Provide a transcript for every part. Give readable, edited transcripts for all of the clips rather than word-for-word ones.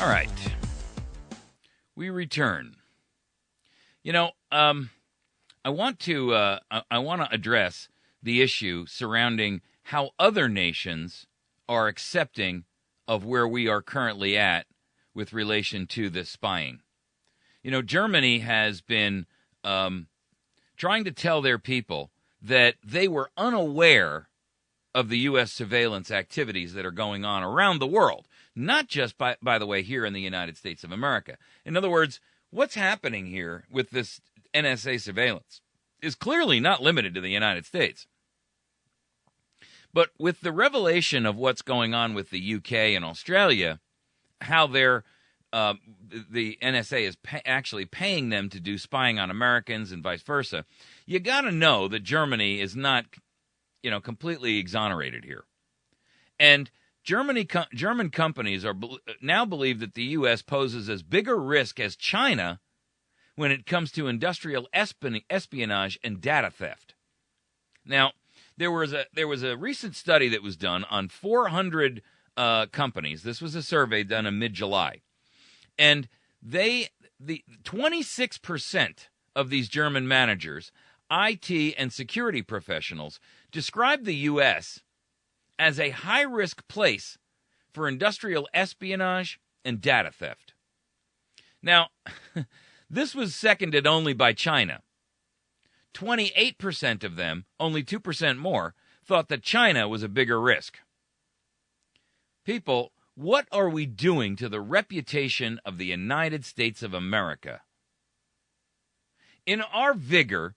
All right. We return. I want to address the issue surrounding how other nations are accepting of where we are currently at with relation to this spying. Germany has been trying to tell their people that they were unaware of the U.S. surveillance activities that are going on around the world, not just, by the way, here in the United States of America. In other words, what's happening here with this NSA surveillance is clearly not limited to the United States. But with the revelation of what's going on with the UK and Australia, how the NSA is actually paying them to do spying on Americans and vice versa, you got to know that Germany is not, completely exonerated here. And German companies now believe that the U.S. poses as big a risk as China when it comes to industrial espionage and data theft. Now, there was a recent study that was done on 400 companies. This was a survey done in mid-July. And the 26% of these German managers, IT and security professionals, described the U.S. as a high-risk place for industrial espionage and data theft. Now, this was seconded only by China. 28% of them, only 2% more, thought that China was a bigger risk. People, what are we doing to the reputation of the United States of America? In our vigor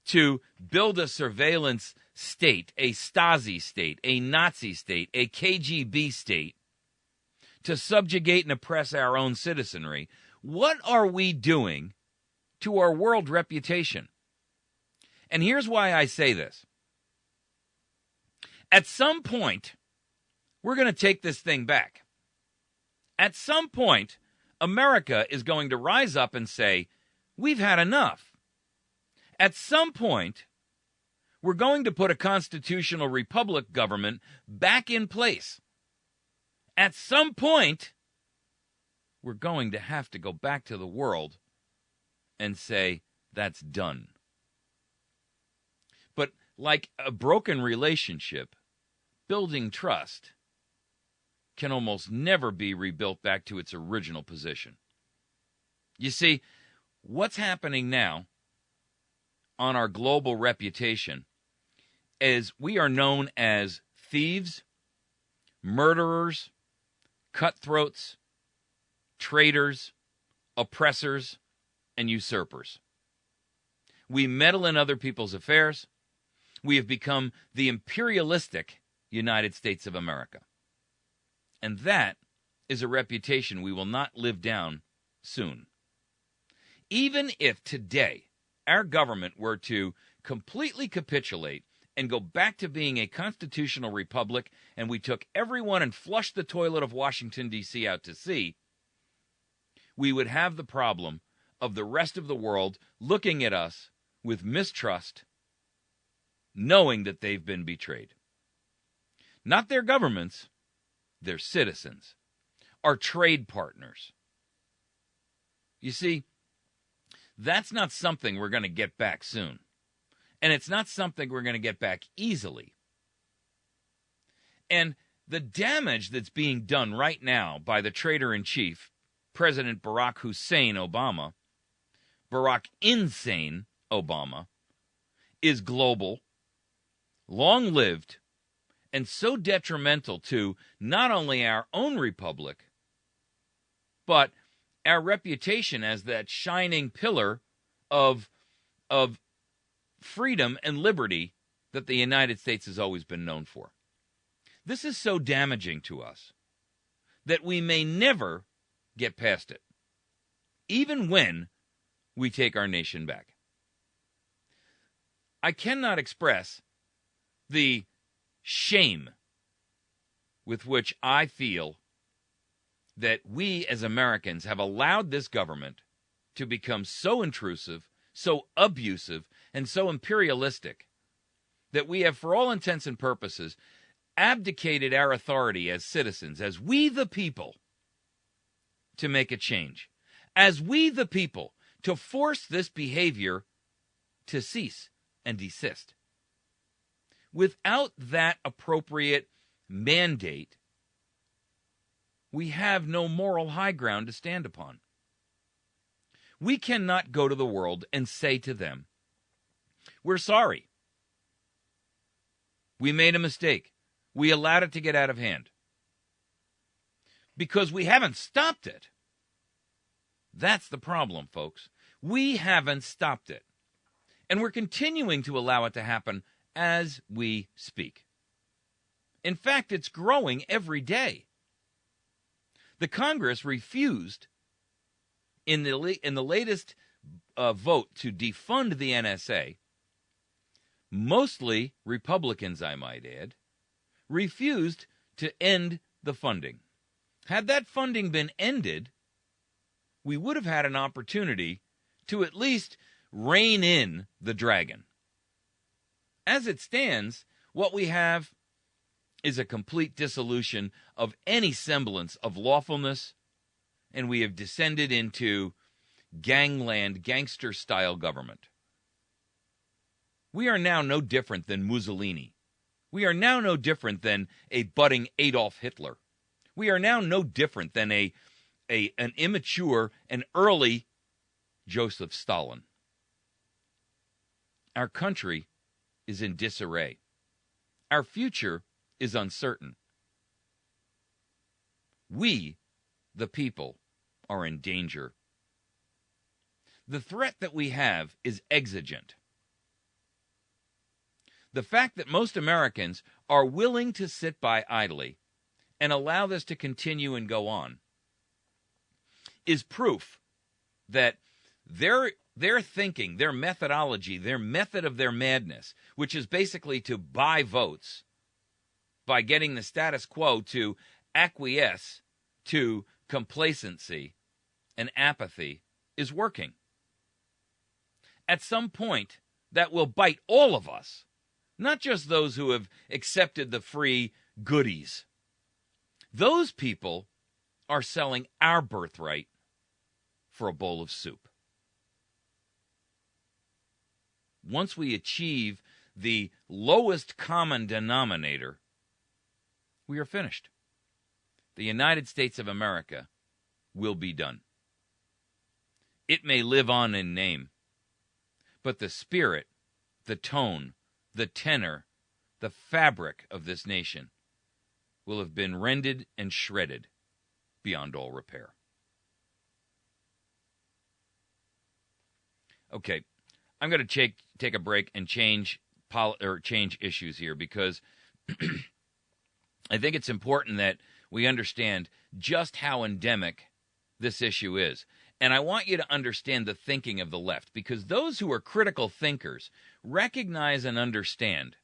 to build a surveillance state, a Stasi state, a Nazi state, a KGB state, to subjugate and oppress our own citizenry, what are we doing to our world reputation? And here's why I say this. At some point, we're going to take this thing back. At some point, America is going to rise up and say, we've had enough. At some point, we're going to put a constitutional republic government back in place. At some point, we're going to have to go back to the world and say, that's done. But like a broken relationship, building trust can almost never be rebuilt back to its original position. You see, what's happening now on our global reputation is we are known as thieves, murderers, cutthroats, traitors, oppressors, and usurpers. We meddle in other people's affairs. We have become the imperialistic United States of America. And that is a reputation we will not live down soon. Even if today our government were to completely capitulate and go back to being a constitutional republic, and we took everyone and flushed the toilet of Washington, D.C. out to sea, we would have the problem of the rest of the world looking at us with mistrust, knowing that they've been betrayed. Not their governments, their citizens, our trade partners. You see, that's not something we're going to get back soon. And it's not something we're going to get back easily. And the damage that's being done right now by the traitor-in-chief, President Barack Hussein Obama, Barack Insane Obama, is global, long-lived, and so detrimental to not only our own republic, but our reputation as that shining pillar of freedom and liberty that the United States has always been known for. This is so damaging to us that we may never get past it, even when we take our nation back. I cannot express the shame with which I feel that we as Americans have allowed this government to become so intrusive, so abusive, and so imperialistic that we have, for all intents and purposes, abdicated our authority as citizens, as we the people, to make a change, as we the people, to force this behavior to cease and desist. Without that appropriate mandate, we have no moral high ground to stand upon. We cannot go to the world and say to them, we're sorry. We made a mistake. We allowed it to get out of hand. Because we haven't stopped it. That's the problem, folks. We haven't stopped it. And we're continuing to allow it to happen as we speak. In fact, it's growing every day. The Congress refused in the latest vote to defund the NSA. Mostly Republicans, I might add, refused to end the funding. Had that funding been ended, we would have had an opportunity to at least rein in the dragon. As it stands, what we have is a complete dissolution of any semblance of lawfulness, and we have descended into gangland, gangster-style government. We are now no different than Mussolini. We are now no different than a budding Adolf Hitler. We are now no different than an immature and early Joseph Stalin. Our country is in disarray. Our future is uncertain. We, the people, are in danger. The threat that we have is exigent. The fact that most Americans are willing to sit by idly and allow this to continue and go on is proof that their thinking, their methodology, their method of their madness, which is basically to buy votes by getting the status quo to acquiesce to complacency and apathy, is working. At some point, that will bite all of us, not just those who have accepted the free goodies. Those people are selling our birthright for a bowl of soup. Once we achieve the lowest common denominator, we are finished. The United States of America will be done. It may live on in name, but the spirit, the tone, the tenor, the fabric of this nation will have been rended and shredded beyond all repair. Okay, I'm going to take a break and change issues here because I think it's important that we understand just how endemic this issue is. And I want you to understand the thinking of the left, because those who are critical thinkers recognize and understand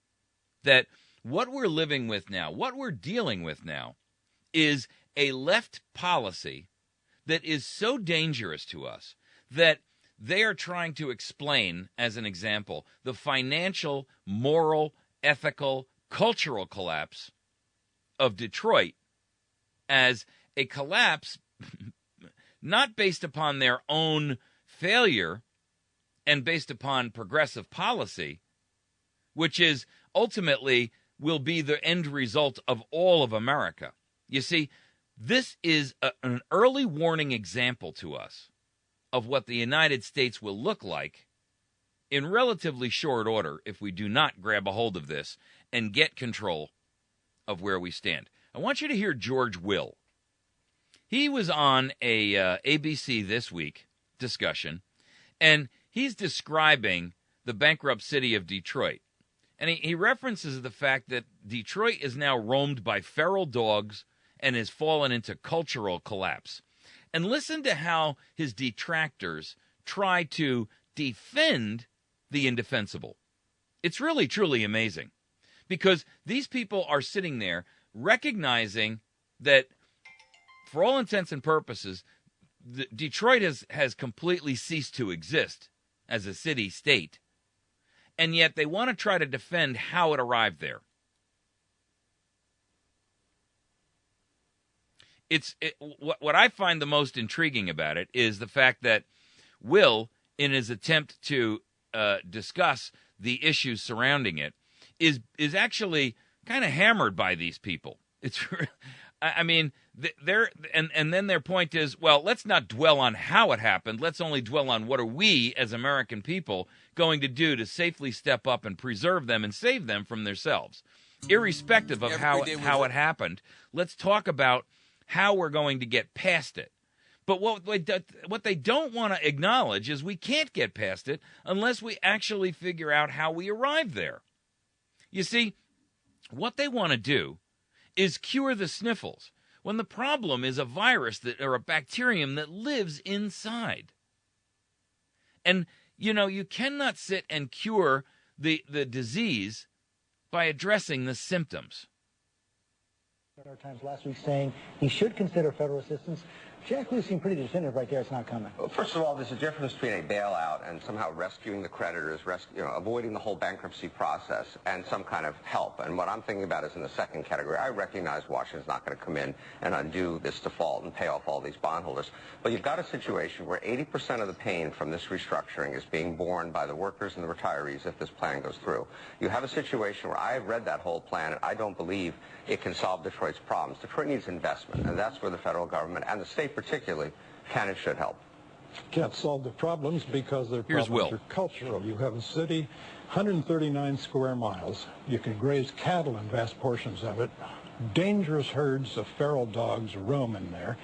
that what we're living with now, what we're dealing with now, is a left policy that is so dangerous to us that they are trying to explain, as an example, the financial, moral, ethical, cultural collapse of Detroit as a collapse not based upon their own failure and based upon progressive policy, which is ultimately will be the end result of all of America. You see, this is an early warning example to us of what the United States will look like in relatively short order if we do not grab a hold of this and get control of where we stand. I want you to hear George Will. He was on a ABC This Week discussion, and he's describing the bankrupt city of Detroit. And he references the fact that Detroit is now roamed by feral dogs and has fallen into cultural collapse. And listen to how his detractors try to defend the indefensible. It's really, truly amazing, because these people are sitting there recognizing that, for all intents and purposes, Detroit has completely ceased to exist as a city-state, and yet they want to try to defend how it arrived there. what I find the most intriguing about it is the fact that Will, in his attempt to discuss the issues surrounding it, is actually kind of hammered by these people. It's, I mean, and then their point is, well, let's not dwell on how it happened. Let's only dwell on what are we as American people going to do to safely step up and preserve them and save them from themselves, irrespective of how it happened. Let's talk about how we're going to get past it. But what they don't want to acknowledge is we can't get past it unless we actually figure out how we arrived there. You see, what they want to do is cure the sniffles when the problem is a virus or a bacterium that lives inside. And, you cannot sit and cure the disease by addressing the symptoms. Our Times last week saying he should consider federal assistance. Jack Lew seemed pretty definitive right there. It's not coming. Well, first of all, there's a difference between a bailout and somehow rescuing the creditors, avoiding the whole bankruptcy process, and some kind of help. And what I'm thinking about is in the second category. I recognize Washington's not going to come in and undo this default and pay off all these bondholders. But you've got a situation where 80% of the pain from this restructuring is being borne by the workers and the retirees if this plan goes through. You have a situation where I've read that whole plan, and I don't believe it can solve Detroit's problems. Detroit needs investment, and that's where the federal government and the state particularly can and should help. Can't solve the problems because their problems are cultural. You have a city, 139 square miles. You can graze cattle in vast portions of it. Dangerous herds of feral dogs roam in there.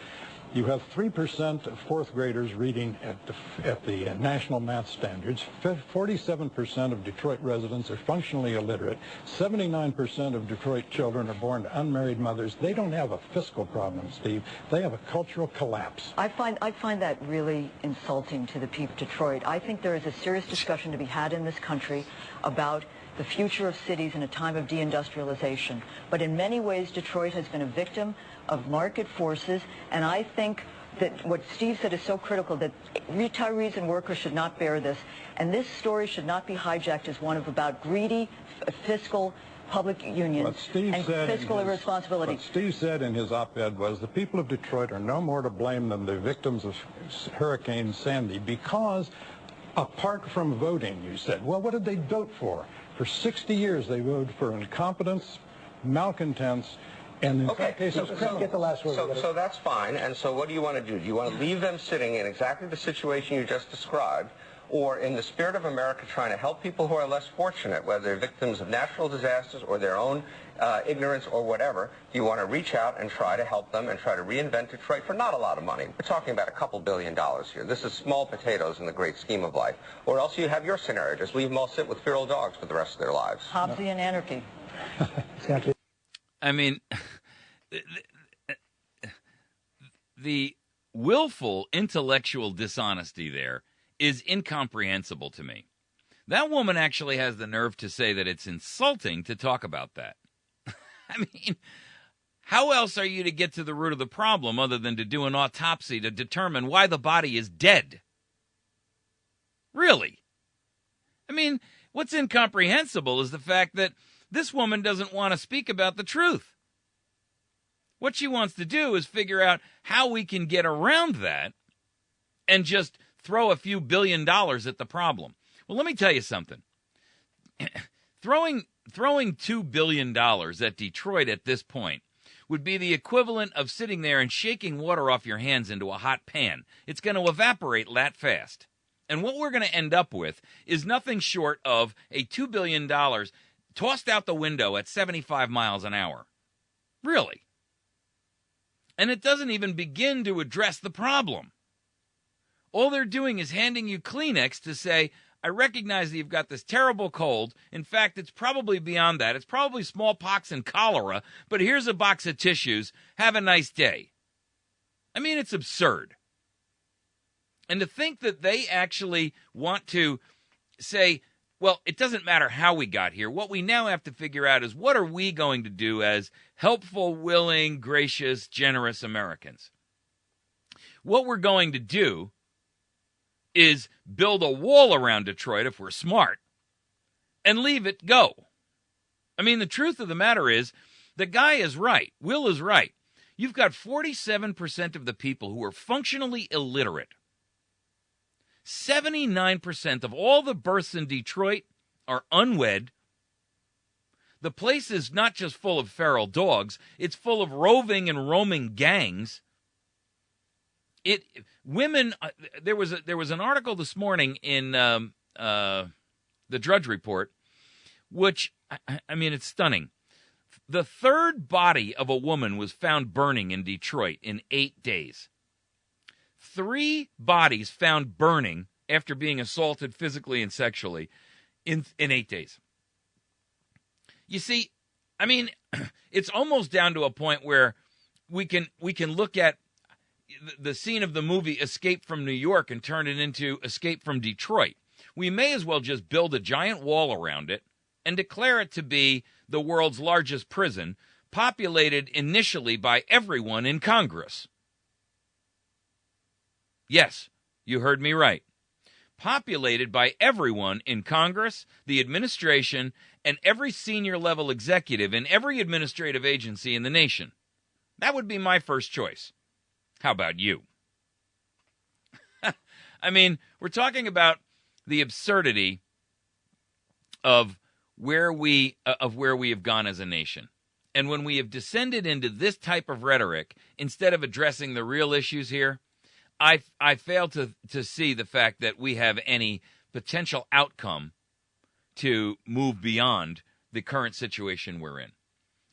You have 3% of fourth graders reading at the national math standards. 47% of Detroit residents are functionally illiterate. 79% of Detroit children are born to unmarried mothers. They don't have a fiscal problem, Steve. They have a cultural collapse. I find that really insulting to the people of Detroit. I think there is a serious discussion to be had in this country about the future of cities in a time of deindustrialization. But in many ways, Detroit has been a victim of market forces, and I think that what Steve said is so critical, that retirees and workers should not bear this, and this story should not be hijacked as one of about greedy fiscal public unions and fiscal irresponsibility. What Steve said in his op-ed was the people of Detroit are no more to blame than the victims of Hurricane Sandy, because apart from voting, you said, well, what did they vote for? For 60 years, they voted for incompetence, malcontents, and in some cases, get the last word. So that's fine. And so what do you want to do? Do you want to leave them sitting in exactly the situation you just described, or in the spirit of America trying to help people who are less fortunate, whether they're victims of natural disasters or their own ignorance or whatever, do you want to reach out and try to help them and try to reinvent Detroit for not a lot of money? We're talking about a couple $2 billion here. This is small potatoes in the great scheme of life. Or else you have your scenario. Just leave them all sit with feral dogs for the rest of their lives. Hobbesian anarchy. I mean, the willful intellectual dishonesty there is incomprehensible to me. That woman actually has the nerve to say that it's insulting to talk about that. I mean, how else are you to get to the root of the problem other than to do an autopsy to determine why the body is dead? Really? I mean, what's incomprehensible is the fact that this woman doesn't want to speak about the truth. What she wants to do is figure out how we can get around that and just throw a few $1 billion at the problem. Well, let me tell you something. Throwing $2 billion at Detroit at this point would be the equivalent of sitting there and shaking water off your hands into a hot pan. It's going to evaporate that fast. And what we're going to end up with is nothing short of a $2 billion tossed out the window at 75 miles an hour. Really. And it doesn't even begin to address the problem. All they're doing is handing you Kleenex to say, I recognize that you've got this terrible cold. In fact, it's probably beyond that. It's probably smallpox and cholera, but here's a box of tissues. Have a nice day. I mean, it's absurd. And to think that they actually want to say, well, it doesn't matter how we got here. What we now have to figure out is what are we going to do as helpful, willing, gracious, generous Americans? What we're going to do is build a wall around Detroit if we're smart and leave it go. I mean, the truth of the matter is the guy is right. Will is right. You've got 47% of the people who are functionally illiterate. 79% of all the births in Detroit are unwed. The place is not just full of feral dogs, it's full of roving and roaming gangs. There was an article this morning in the Drudge Report, which, I mean, it's stunning. The third body of a woman was found burning in Detroit in 8 days. 3 bodies found burning after being assaulted physically and sexually in 8 days. You see, I mean, it's almost down to a point where we can look at the scene of the movie Escape from New York and turn it into Escape from Detroit. We may as well just build a giant wall around it and declare it to be the world's largest prison, populated initially by everyone in Congress. Yes, you heard me right. Populated by everyone in Congress, the administration, and every senior level executive in every administrative agency in the nation. That would be my first choice. How about you? I mean, we're talking about the absurdity of where we have gone as a nation. And when we have descended into this type of rhetoric, instead of addressing the real issues here, I fail to see the fact that we have any potential outcome to move beyond the current situation we're in.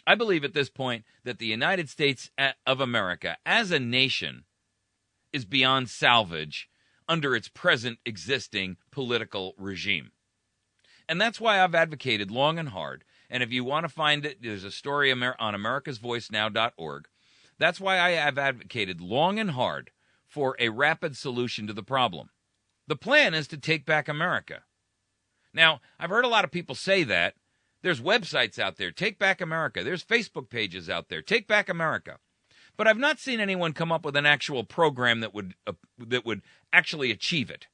I believe at this point that the United States of America as a nation is beyond salvage under its present existing political regime. And that's why I've advocated long and hard. And if you want to find it, there's a story on americasvoicenow.org. That's why I have advocated long and hard for a rapid solution to the problem. The plan is to take back America. Now, I've heard a lot of people say that. There's websites out there, Take Back America. There's Facebook pages out there, Take Back America. But I've not seen anyone come up with an actual program that would actually achieve it.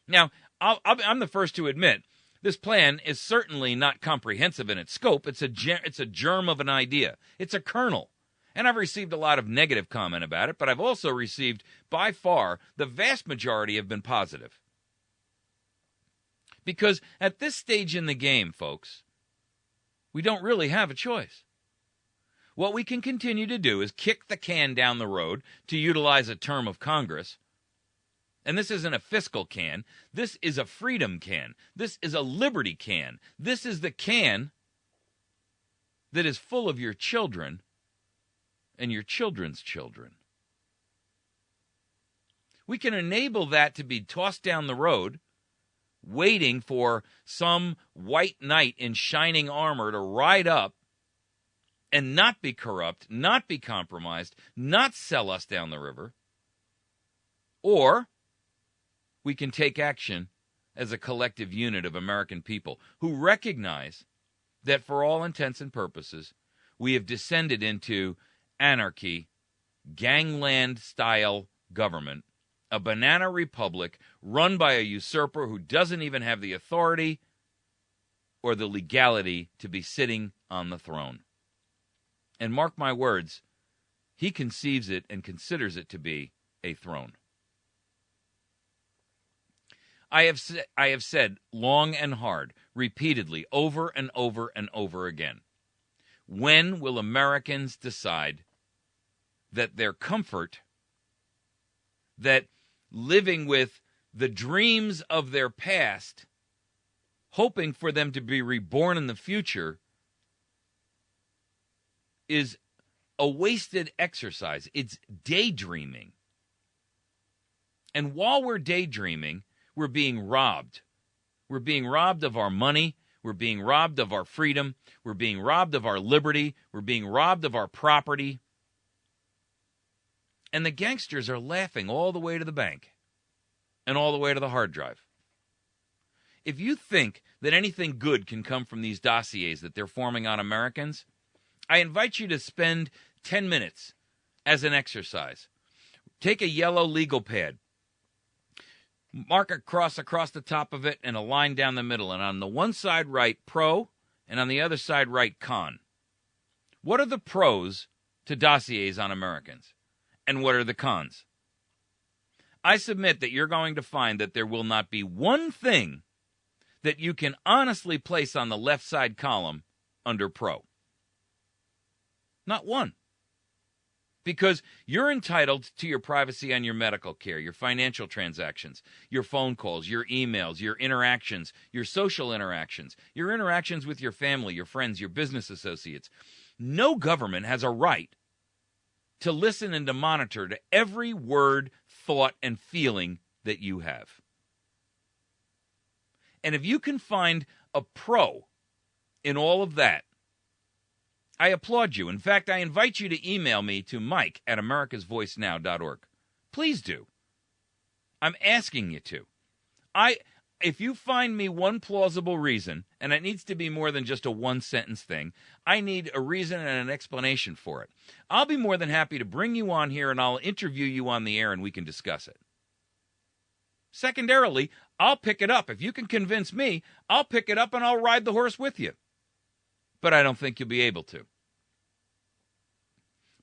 Now, I'm the first to admit, this plan is certainly not comprehensive in its scope. It's a germ of an idea. It's a kernel. And I've received a lot of negative comment about it, but I've also received, by far, the vast majority have been positive. Because at this stage in the game, folks, we don't really have a choice. What we can continue to do is kick the can down the road, to utilize a term of Congress. And this isn't a fiscal can. This is a freedom can. This is a liberty can. This is the can that is full of your children and your children's children. We can enable that to be tossed down the road, waiting for some white knight in shining armor to ride up and not be corrupt, not be compromised, not sell us down the river. Or we can take action as a collective unit of American people who recognize that for all intents and purposes, we have descended into anarchy, gangland-style government, a banana republic run by a usurper who doesn't even have the authority or the legality to be sitting on the throne. And mark my words, he conceives it and considers it to be a throne. I have said long and hard, repeatedly, over and over and over again, when will Americans decide that their comfort, that living with the dreams of their past, hoping for them to be reborn in the future, is a wasted exercise? It's daydreaming. And while we're daydreaming, we're being robbed. We're being robbed of our money. We're being robbed of our freedom. We're being robbed of our liberty. We're being robbed of our property. And the gangsters are laughing all the way to the bank and all the way to the hard drive. If you think that anything good can come from these dossiers that they're forming on Americans, I invite you to spend 10 minutes as an exercise. Take a yellow legal pad. Mark a cross across the top of it and a line down the middle. And on the one side, write pro, and on the other side, write con. What are the pros to dossiers on Americans? And what are the cons? I submit that you're going to find that there will not be one thing that you can honestly place on the left side column under pro. Not one. Because you're entitled to your privacy on your medical care, your financial transactions, your phone calls, your emails, your interactions, your social interactions, your interactions with your family, your friends, your business associates. No government has a right to listen and to monitor to every word, thought, and feeling that you have. And if you can find a pro in all of that, I applaud you. In fact, I invite you to email me to mike@americasvoicenow.org. Please do. I'm asking you to. If you find me one plausible reason, and it needs to be more than just a one-sentence thing, I need a reason and an explanation for it. I'll be more than happy to bring you on here, and I'll interview you on the air, and we can discuss it. Secondarily, I'll pick it up. If you can convince me, I'll pick it up and I'll ride the horse with you. But I don't think you'll be able to.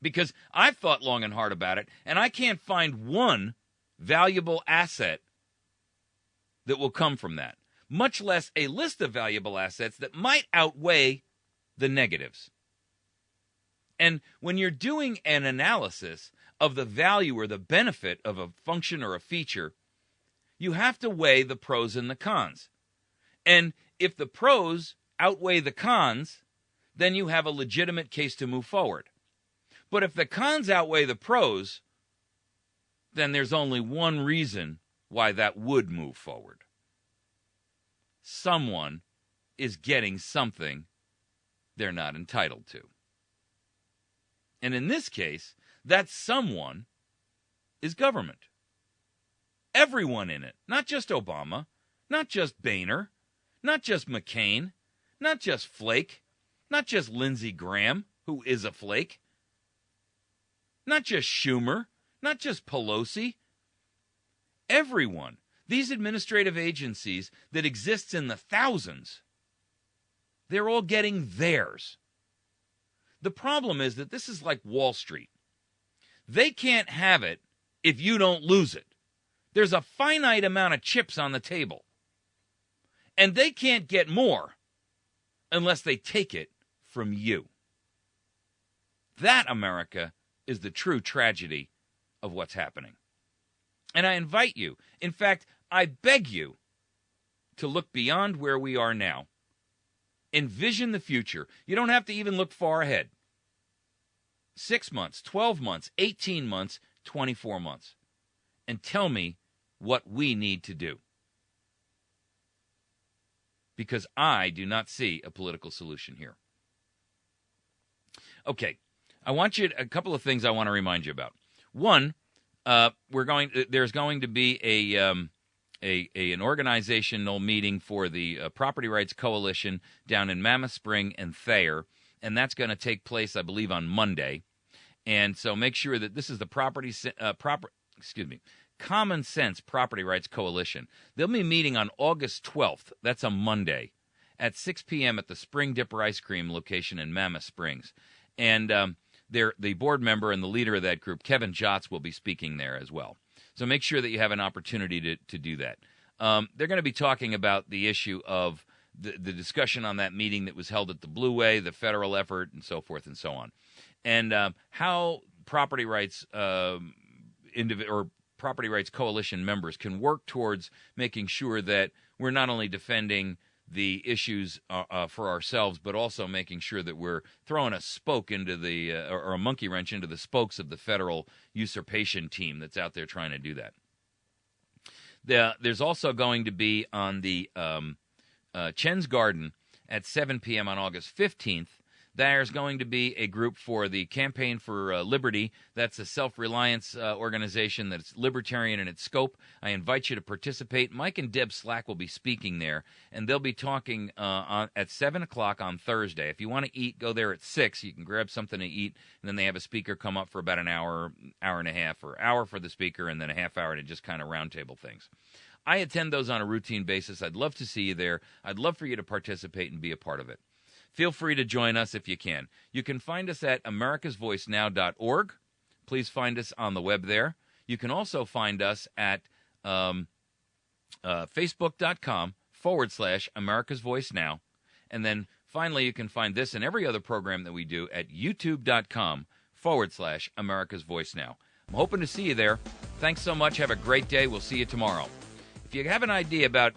Because I've thought long and hard about it, and I can't find one valuable asset that will come from that, much less a list of valuable assets that might outweigh the negatives. And when you're doing an analysis of the value or the benefit of a function or a feature, you have to weigh the pros and the cons. And if the pros outweigh the cons, then you have a legitimate case to move forward. But if the cons outweigh the pros, then there's only one reason why that would move forward. Someone is getting something they're not entitled to. And in this case, that someone is government. Everyone in it, not just Obama, not just Boehner, not just McCain, not just Flake, not just Lindsey Graham, who is a flake, not just Schumer, not just Pelosi. Everyone, these administrative agencies that exist in the thousands, they're all getting theirs. The problem is that this is like Wall Street. They can't have it if you don't lose it. There's a finite amount of chips on the table. And they can't get more unless they take it from you. That, America, is the true tragedy of what's happening. And I invite you, in fact, I beg you to look beyond where we are now. Envision the future. You don't have to even look far ahead. 6 months, 12 months, 18 months, 24 months. And tell me what we need to do. Because I do not see a political solution here. Okay, a couple of things I want to remind you about. One, there's going to be an organizational meeting for the Property Rights Coalition down in Mammoth Spring and Thayer, and that's going to take place, I believe, on Monday. And so make sure that this is the Common Sense Property Rights Coalition. They'll be meeting on August 12th. That's a Monday at 6 p.m. at the Spring Dipper Ice Cream location in Mammoth Springs. And the board member and the leader of that group, Kevin Jotz, will be speaking there as well. So make sure that you have an opportunity to do that. They're going to be talking about the issue of the discussion on that meeting that was held at the Blue Way, the federal effort, and so forth and so on. And how property rights Property Rights Coalition members can work towards making sure that we're not only defending the issues for ourselves, but also making sure that we're throwing a spoke into or a monkey wrench into the spokes of the federal usurpation team that's out there trying to do that. There's also going to be on the Chen's Garden at 7 p.m. on August 15th. There's going to be a group for the Campaign for Liberty. That's a self-reliance organization that's libertarian in its scope. I invite you to participate. Mike and Deb Slack will be speaking there, and they'll be talking at 7 o'clock on Thursday. If you want to eat, go there at 6. You can grab something to eat, and then they have a speaker come up for about an hour, hour and a half, or hour for the speaker, and then a half hour to just kind of roundtable things. I attend those on a routine basis. I'd love to see you there. I'd love for you to participate and be a part of it. feel free to join us if you can. You can find us at americasvoicenow.org. Please find us on the web there. You can also find us at facebook.com/America's Voice Now. And then finally, you can find this and every other program that we do at youtube.com/America's Voice Now. I'm hoping to see you there. Thanks so much. Have a great day. We'll see you tomorrow. If you have an idea about